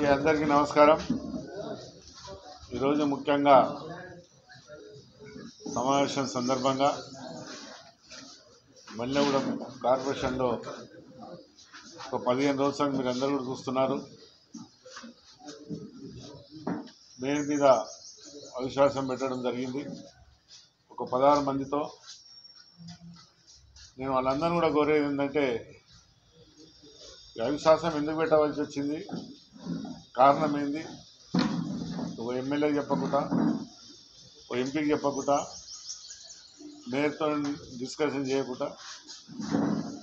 Okay, అందరికీ నమస్కారం. ఈరోజు ముఖ్యంగా సమావేశం సందర్భంగా మల్లెగూడెం కార్పొరేషన్లో ఒక 15 రోజులు మీరు అందరూ కూడా చూస్తున్నారు. మేయర్ మీద అవిశ్వాసం పెట్టడం జరిగింది ఒక 16 మందితో. నేను వాళ్ళందరూ కూడా కోరేది ఏంటంటే, అవిశ్వాసం ఎందుకు పెట్టవలసి వచ్చింది, కారణం ఏంది, ఓ ఎమ్మెల్యే చెప్పకుండా, ఓ ఎంపీకి చెప్పకుండా, మేయర్తో డిస్కషన్ చేయకుండా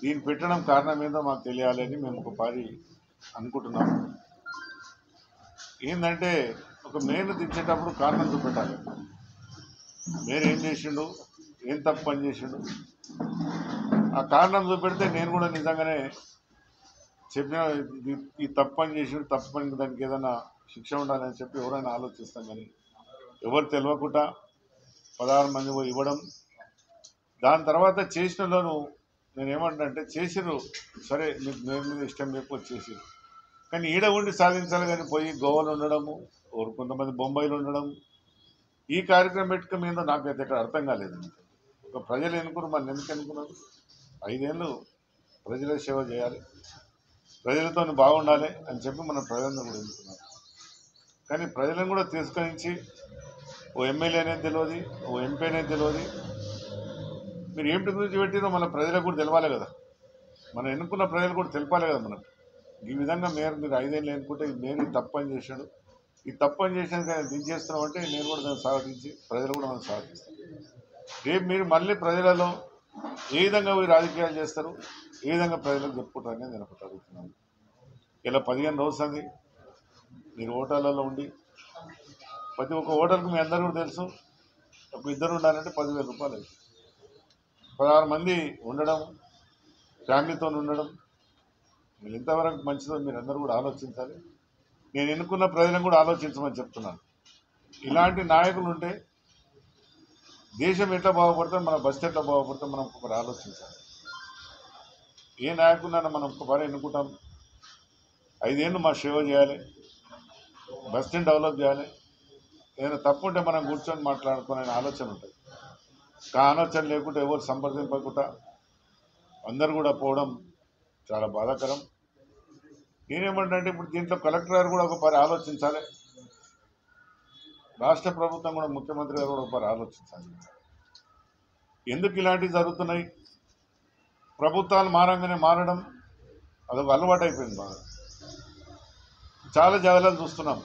దీన్ని పెట్టడం కారణం ఏందో మాకు తెలియాలని మేము ఒక పారి అనుకుంటున్నాం. ఏంటంటే, ఒక మేయర్ను దించేటప్పుడు కారణం చూపెట్టాలి. మేయర్ ఏం చేసిండు, ఏం తప్పు పని చేసిండు, ఆ కారణం చూపెడితే నేను కూడా నిజంగానే చెప్పిన ఈ తప్పు పని చేసిండు, తప్పు పని దానికి ఏదైనా శిక్ష ఉండాలని చెప్పి ఎవరైనా ఆలోచిస్తాం. కానీ ఎవరు తెలియకుండా 16 మంది ఇవ్వడం, దాని తర్వాత చేసినలోను నేనేమంటే, చేసిర్రు సరే, మీకు మేయర్ మీద ఇష్టం లేకపోతే చేసిర్రు, కానీ ఈడ ఉండి సాధించాలి. కానీ పోయి గోవాలో ఉండడము, కొంతమంది బొంబాయిలో ఉండడం, ఈ కార్యక్రమం పెట్టుకుని మీద నాకైతే ఇక్కడ అర్థం కాలేదు. ఒక ప్రజలు ఎన్నుకున్నారు, మన ఎందుకు ఎన్నుకున్నారు? 5 ఏళ్ళు ప్రజల సేవ చేయాలి, ప్రజలతో బాగుండాలి అని చెప్పి మన ప్రజలను కూడా ఎన్నుకున్నారు. కానీ ప్రజలను కూడా తిరస్కరించి ఓ ఎమ్మెల్యే అనేది తెలియదు, ఓ ఎంపీ అనేది తెలియదు. మీరు ఏమిటి గురించి పెట్టిరో మన ప్రజలకు కూడా తెలవాలి కదా, మనం ఎన్నుకున్న ప్రజలు కూడా తెలపాలి కదా మనకు. ఈ విధంగా మేయర్ మీరు 5 ఏళ్ళు ఎన్నుకుంటే ఈ మేయర్ తప్పు పని చేశాడు, ఈ తప్పు పని చేసినాక ఆయన దించేస్తున్నాం అంటే నేను కూడా దాన్ని స్వాగతించి ప్రజలు కూడా మనం స్వాగతిస్తాం. రేపు మీరు మళ్ళీ ప్రజలలో ఏ విధంగా మీరు రాజకీయాలు చేస్తారు, ఏ విధంగా ప్రజలకు చెప్పుకుంటారని నేను ఒకటి అడుగుతున్నాను. ఇలా 15 రోజులు అంది మీరు ఓటర్లలో ఉండి, ప్రతి ఒక్క ఓటర్కి మీ అందరూ కూడా తెలుసు, ఒక ఇద్దరు ఉండాలంటే 10,000 రూపాయలు అవుతుంది. 16 మంది ఉండడం, ఫ్యామిలీతో ఉండడం, మీరు ఎంతవరకు మంచిదో మీరు అందరూ కూడా ఆలోచించాలి. నేను ఎన్నుకున్న ప్రజలను కూడా ఆలోచించమని చెప్తున్నాను. ఇలాంటి నాయకులు ఉంటే దేశం ఎట్లా బాగుపడుతుంది, మన బస్సు ఎట్లా బాగుపడుతుంది, మనం ఒకరు ఆలోచించాలి. ఏ నాయకులైనా మనం ఒకసారి ఎన్నుకుంటాం, 5 ఏళ్ళు మా సేవ చేయాలి, బస్సుని డెవలప్ చేయాలి, ఏదైనా తప్పు ఉంటే మనం కూర్చొని మాట్లాడుకునే ఆలోచన ఉంటుంది. ఆ ఆలోచన లేకుండా ఎవరు సంప్రదింపకుండా అందరూ కూడా పోవడం చాలా బాధాకరం. నేనేమంటే, ఇప్పుడు దీంట్లో కలెక్టర్ గారు కూడా ఒకసారి ఆలోచించాలి, రాష్ట్ర ప్రభుత్వం కూడా, ముఖ్యమంత్రి గారు కూడా ఒకసారి ఆలోచించాలి. ఎందుకు ఇలాంటివి జరుగుతున్నాయి? ప్రభుత్వాలు మారంగానే మారడం అదొక అలవాటు అయిపోయింది. బాగా చాలా జాగ్రత్తలు చూస్తున్నాం.